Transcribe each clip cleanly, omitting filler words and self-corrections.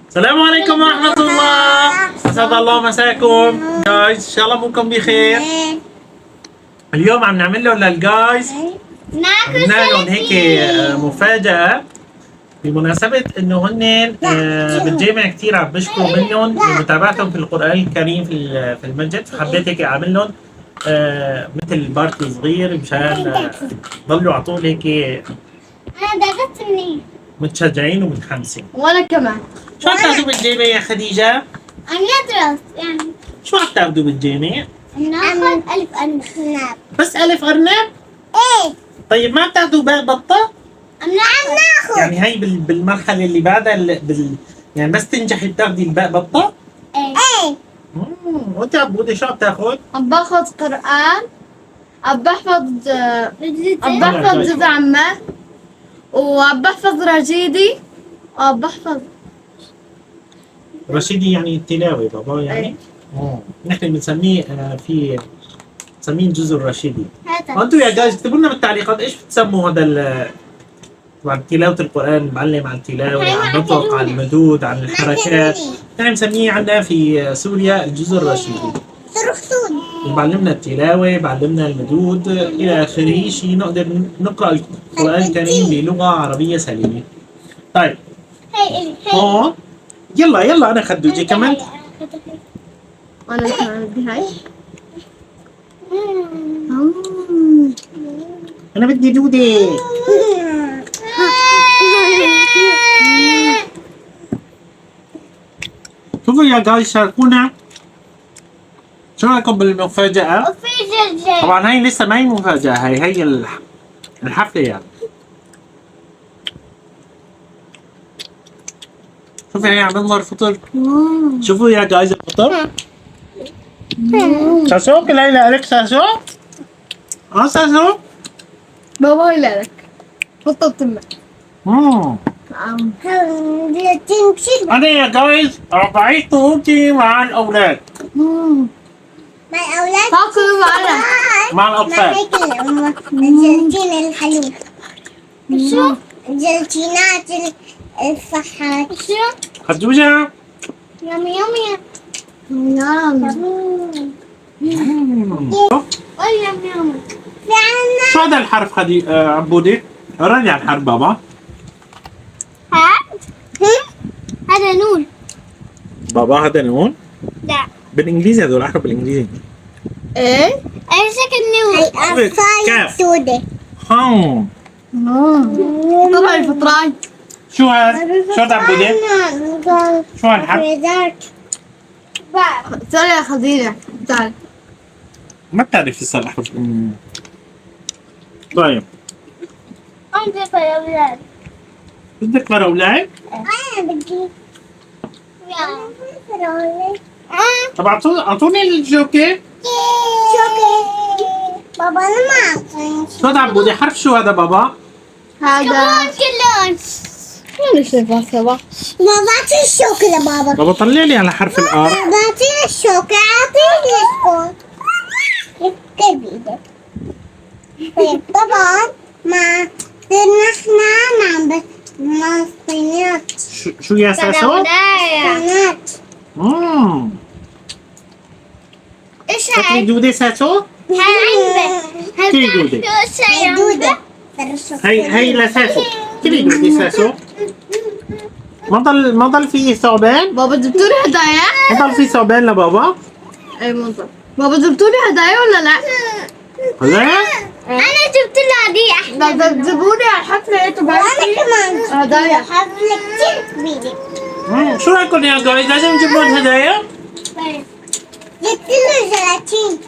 السلام عليكم ورحمة الله. أسعد الله مساكم جايز، إن شاء الله أموركم بخير. اليوم عم نعمل لهم للجايز، عملنا لهم هيك مفاجأة بمناسبة إنه هن بالجامع كثير عم بشكروا منهم لمتابعتهم في القرآن الكريم في المسجد، فحبيت هيك أعمل لهم مثل بارتي صغير مشان ضلوا على طول هيك أنا درست منين؟ متشجعين ومتحمسين. وانا كمان. شو عم تاخذوا بالجامع يا خديجة؟ أنا أدرس يعني شو عم تاخذوا بالجامع؟ ناخذ ألف أرنب. بس ألف أرنب؟ إيه طيب ما بتاخذوا باء بطة؟ عم ناخذ. يعني هي بالمرحلة اللي بعدها يعني بس تنجحي بتاخذي الباء بطة؟ إيه وأنت عبودي شو عم تاخذ؟ عم باخذ قرآن، عم بحفظ جزء عمه، وعم بحفظ رشيدي، وعم بحفظ رشيدي يعني التلاوة بابا يعني؟ نحن بنسميه بنسميه الجزء الرشيدي. وأنتم يا جايز اكتبوا لنا بالتعليقات إيش بتسموا هذا طبعا تلاوة القرآن، معلم على التلاوة، عن النطق، عن المدود، عن الحركات. نحن بنسميه عندنا في سوريا الجزء الرشيدي. بعلمنا التلاوة، بعلمنا المدود إلى آخره، شيء نقدر نقرأ القرآن الكريم بلغة عربية سليمة. طيب هون يلا أنا خدوجي كمان. وانا كمان بدي هاي. أنا بدي دودة. شوفوا يا جايز، شاركونا شو رايكم بالمفاجأة؟ وفي جرجير. طبعا هي لسه ما هي مفاجأة، هي الحفلة يعني. شوفي هي عم نظهر فطر. شوفوا يا جايز الفطر. ساسو ليلى لك ساسو؟ ساسو؟ بابا هاي لك فطر تمك. أنا يا جايز ربعيت طفولتي مع الأولاد. مع الأولاد تاكلوا معنا مع الأطفال. الجلتين الحليب. شو؟ الجلتينات الفحات. شو؟ خدوجة. يامي يامي. أي يامي يامي. شو هذا الحرف عبودي؟ وراني على الحرف بابا. هذا نون. بابا هذا نون؟ لا. بالإنجليزي هذول أحرف بالإنجليزي. ايه؟ أنا ساكن نون. كاف. سودة. هم. طلع الفطراي. شو هذا؟ شو هذا عبودي؟ شو هالحرف؟ تعال يا خديجة تعال. ما بتعرف تصل أحرف. طيب أنت في الأولاد. بدك مرة ولعب؟ أنا بدي. طب أعطوني الجوكر. بابا أنا ما شو هذا عبودي؟ حرف شو هذا بابا؟ هذا كلون. شو نشوفه سوا؟ بابا أعطي الشوكولاتة بابا. بابا طلع لي على حرف الآر. بابا أعطيني الشوكولاتة. أعطيني السكون. كيف بإيدك؟ طيب طبعا ما صرنا احنا نعم ما صينات. شو يا ساسو؟ صينات. إيش تاكلي هاي؟ دودة ساسو؟ هاي عنبة. كلي دودة. هاي دودة. هي لساسو. كلي دودة ساسو. ما ضل في ثعبان؟ بابا جبتوا لي هدايا؟ ما ضل في ثعبان لبابا؟ اي منطق. بابا جبتوا لي هدايا ولا لا؟ هدايا؟ أنا جبت له هدية. لا تجيبوا لي على الحفلة انتوا وأنا كمان هدايا. حفلة كتير كبيرة. شو رايكم يا جايز؟ لازم نجيب لهم هدايا؟ جبت له جيلاتين.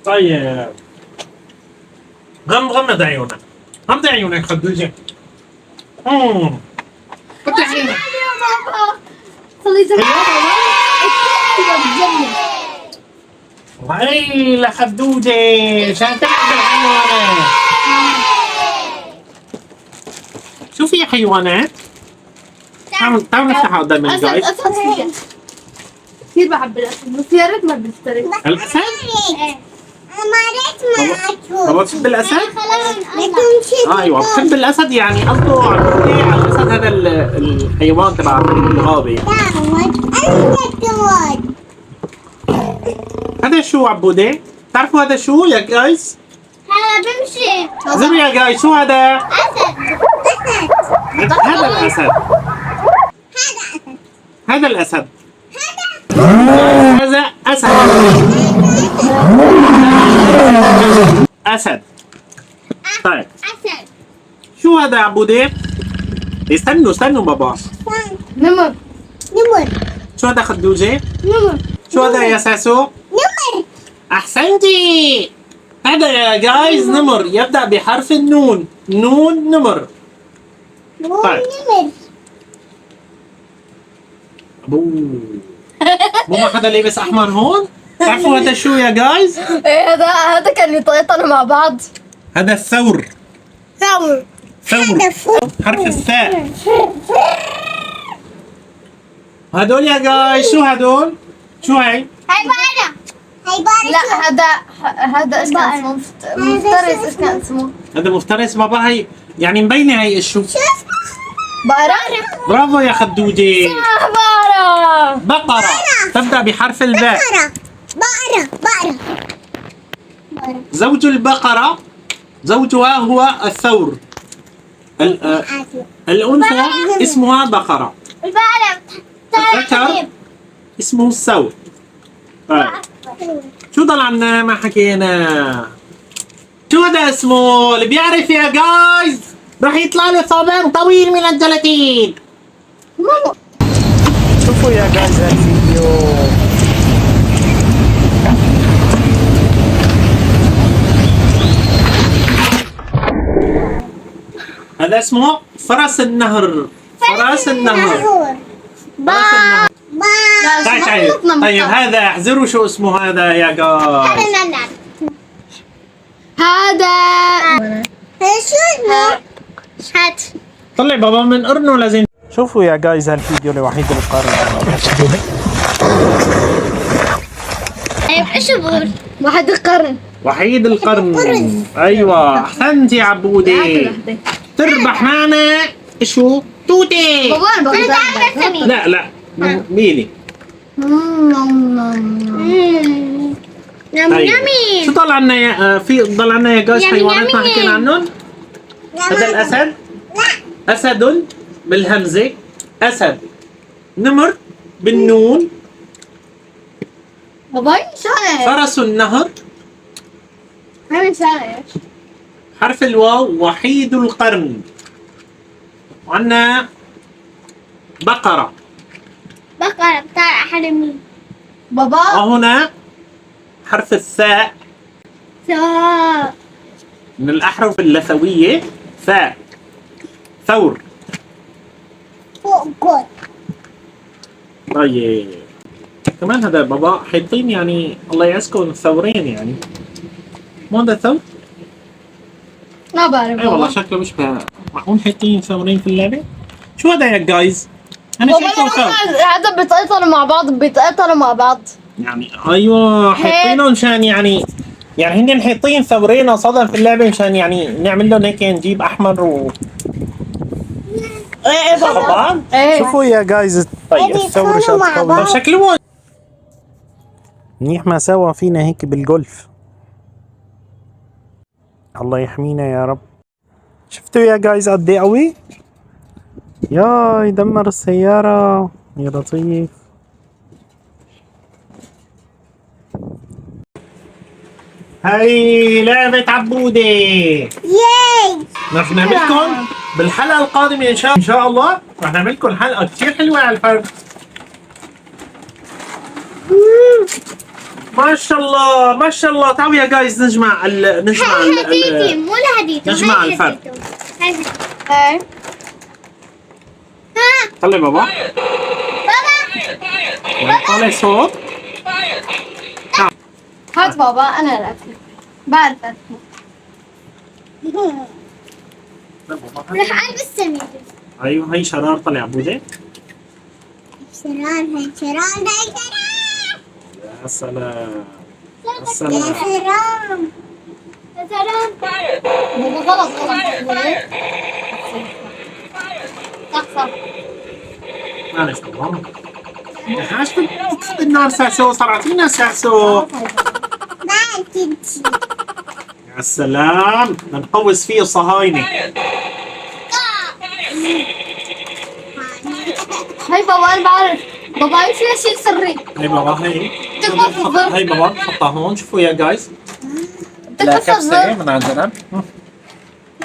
طيب غمض عيونك. غمض عيونك خدوجة. فتح عيونك. يا بابا خلي زمان هاي لخدوجة عشان تلعب بالحيوانات. شوفي يا حيوانات. تعالوا نفتح قدام أسد الجايز. أسد كثير بحب الأسد بس يا ريت ما بيفترس. الأسد؟ أنا ما ريت معاكم. بابا بتحب الاسد؟ لكم ايوه بتحب الاسد، يعني قصده على الاسد، هذا الحيوان تبع الغابه يعني. هذا شو عبودي؟ تعرفوا هذا شو يا جايز؟ هلا بمشي. زمي يا جايز، شو هذا؟ أسد. هذا الاسد. هذا الاسد. هذا اسد. اسد. طيب أسد. شو هذا يا عبودي؟ استنوا بابا. نمر. نمر. شو هذا خدوجه؟ نمر. شو هذا يا ساسو؟ نمر. احسنتي. هذا يا جايز نمر، يبدأ بحرف النون. نون نمر. طيب. نمر. ابوه مو ما حدا لابس احمر هون؟ تعرفوا هذا شو يا جايز؟ ايه هذا كان يطيطنوا مع بعض. هذا الثور. ثور. ثور. حرف الثاء. هدول يا جايز شو هدول؟ شو هي؟ هاي بارة. هاي بارة. لا هذا ايش كان اسمه؟ مفترس، ايش كان اسمه؟ هذا مفترس بابا، هي يعني مبينه هي ايش شو؟ بقرة. برافو يا خدوجه. بقرة. بقرة تبدأ بحرف الباء. بقرة. زوج البقرة زوجها هو الثور. الأنثى اسمها بقرة. البقرة. الذكر اسمه الثور. طيب شو ضل عنا ما حكينا؟ شو هذا اسمه؟ اللي بيعرف يا جايز راح يطلع له ثعبان طويل من الجلاتين. شوفوا يا جايز الفيديو. هذا اسمه فرس النهر. فرس النهر. فرس النهر. طيب هذا احذروا شو اسمه هذا يا جايز. هذا شو اسمه؟ هات. طلع بابا من قرنه لازم. شوفوا يا جايز هالفيديو لوحيد القرن. طيب ايش بقول؟ واحد القرن. وحيد القرن. ايوه احسنت يا عبودي. تربح معنا شو؟ توتي. بابا لا ميلي. طيب شو ضل عنا يا ضل عنا يا جايز حيوانات ما حكينا عنهم؟ هذا الاسد. اسد بالهمزه. اسد. نمر بالنون. بابا شايف. فرس النهر. أنا شايف. حرف الواو وحيد القرن. وعنا بقرة. بقرة بتاع حرمي. بابا وهنا حرف الثاء ثاء. من الأحرف اللثوية. ثاء. ثور. فوق قط. طيب كمان هذا بابا حيطين يعني الله يعزكم ثورين يعني. مو هذا ثور؟ ما بعرف. اي والله شكله مشبه. معقول حيطين ثورين في اللعبة؟ شو هذا يا جايز؟ أنا بابا شايفه ثور. هذا بيتقطروا مع بعض. يعني ايوه حاطينهم مشان يعني هن حاطين ثورين قصادهم في اللعبه مشان يعني نعمل لهم هيك نجيب احمر و ايه بابا ايه. شوفوا يا جايز. طيب الثور شو قوي شكله منيح ما سوا فينا هيك بالجولف. الله يحمينا يا رب. شفتوا يا جايز قد ايه قوي؟ يا يدمر السياره يا لطيف. هاي لعبة عبودي. ياي. رح نعملكم بالحلقة القادمة إن شاء الله رح نعملكم حلقة كتير حلوة على الفرد. ما شاء الله تعالوا يا جايز نجمع هديتي مو لهديته. نجمع الفرد. ايه. طلع بابا. طلع صوت. هات بابا انا الأكل. بعرف أكل. رح البس سمير. ايوه هي شرار طلع عبودي. شرار. يا سلام. السلام. يا سلام. يا سلام. بابا غلط غلط. صح صح. معلش بابا. ايش النار ساسو صارت لنا ساسو. ما تمشي. يا سلام نقوس فيه صهاينة. هاي بابا انا بعرف. بابا ايش في شيء سري. هاي بابا هي. تكفى في الظل. هاي بابا نحطها هون شوفوا يا جايز. لا تكفى في كبسة الظل. من عندنا.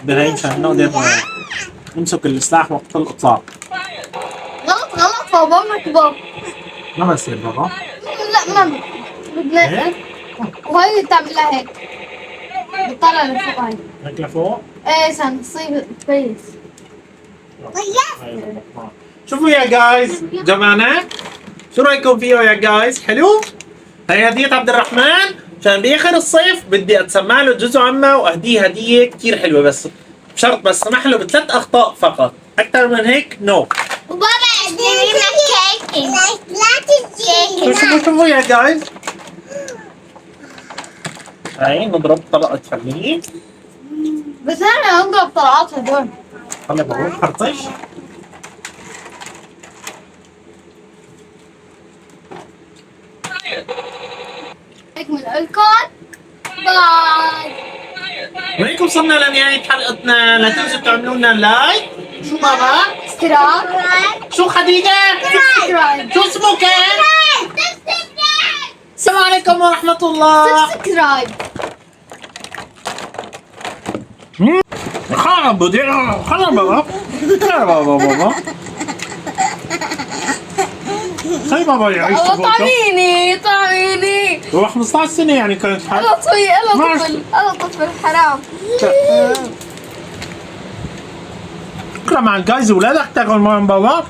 بهي مشان نقدر نمسك السلاح وقت الإطلاق. غلط غلط بابا ما كبار. ما بصير بابا. لا ما بدنا هيك؟ وهي تعملها هيك. بتطلع لفوق هاي. هيك لفوق. ايه عشان تصير كويس. شوفوا يا جايز جمعنا. شو رايكم فيه يا جايز؟ حلو؟ هي هدية عبد الرحمن عشان باخر الصيف بدي اتسمع له جزء عمه واهديه هدية كثير حلوة بس بشرط بس سمح له بثلاث اخطاء فقط، اكثر من هيك نو. وبابا اشتري لك كيك. لا تجي. شوفوا يا جايز. هاي نضرب طبقة حليب. بس انا اضرب طلعات هدول. خلي بابا خرطش. هيك من الكون. باي. وهيك وصلنا لنهاية حلقتنا، لا تنسوا تعملوا لنا لايك. شو بابا؟ اشتراك. شو خديجة؟ سبسكرايب. شو اسمه كان؟ السلام عليكم ورحمة الله. سبسكرايب. خلاص بدي خلاص بابا. خلاص بابا. خلي بابا يعيش طفولته. طعميني. هو 15 سنة يعني كانت حال. انا طفل انا طفل حرام. بكرة مع الجايز ولادك تاكل معهم بابا.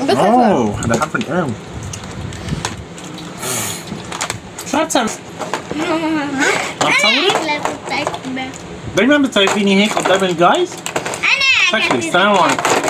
اوه هذا حرف الام. شو هتسوي؟ هتصوري؟ دايما بتعرفيني هيك قدام الجايز؟ انا شكلي السلام عليكم.